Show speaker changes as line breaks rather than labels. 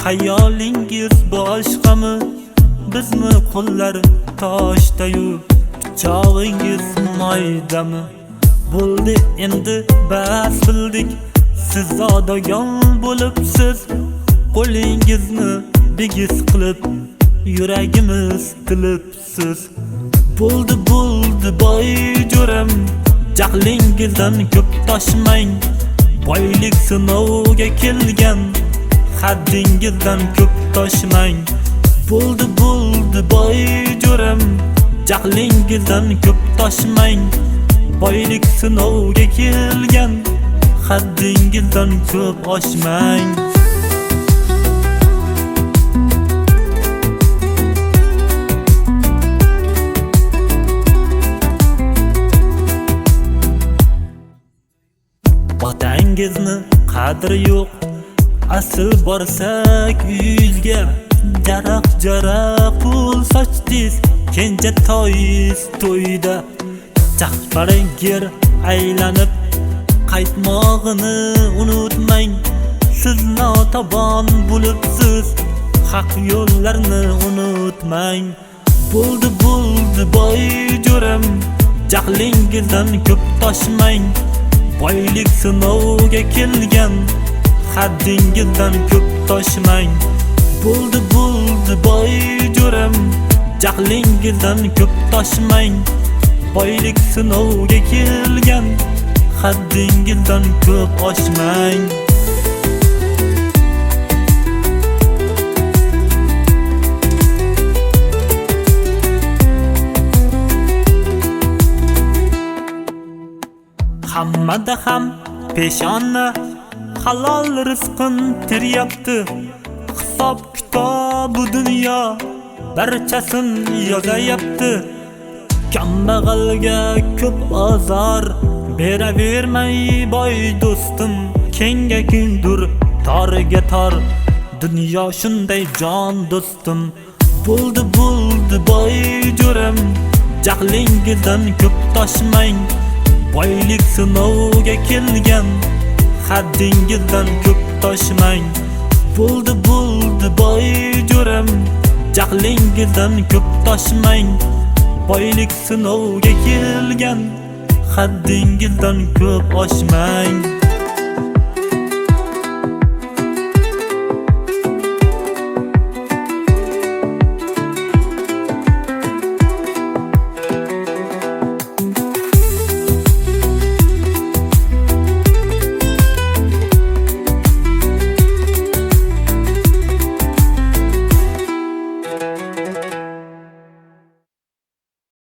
Hayolingiz boshqami, bizmi qo'llar toshdayu, pichog'ingiz maydami? Bo'ldi endi bas bildik, siz zodagon bo'libsiz. Qo'lingizni bigiz qilib, yuragimiz tilibsiz. Bo'ldi boy jo'ram, jahlingizdan ko'p toshmang. Boylik sinovga kelgan, haddingizdan ko'p toshmang. Bo'ldi boy jo'ram, jahlingizdan ko'p toshmang. Boylik sinovga kelgan, haddingizdan ko'p oshmang. Otangizni qadri yo'q, asl borsak uyingizga. Jaraq pul sochdingiz, kenja toyiz to'yda. Chaqparangir aylanib qaytmog'ini unutmang. Siz notobon bo'libsiz, haq yo'llarni unutmang. Bo'ldi boy jo'ram, jahlingizdan ko'p toshmang. Boylik sinovga kelgan, haddingizdan ko'p toshmang. Bo'ldi boy jo'ram, jahlingizdan ko'p toshmang. Boylik sinovga kelgan, haddingizdan ko'p oshmang. Hammada ham peshona halol rizqin teryapti. Hisob kitob dunyo barchasin yozayapti. Kambag'alga ko'p azor beravermay boy do'stim. Kenga kendur, torga tor, dunyo shunday jon do'stim. Bo'ldi boy jo'ram, jahlingizdan ko'p toshmang. Boylik sinovga kelgan, haddingizdan ko'p toshmang. Bo'ldi boy jo'ram, jahlingizdan ko'p toshmang. Boylik sinovga kelgan, haddingizdan ko'p oshmang.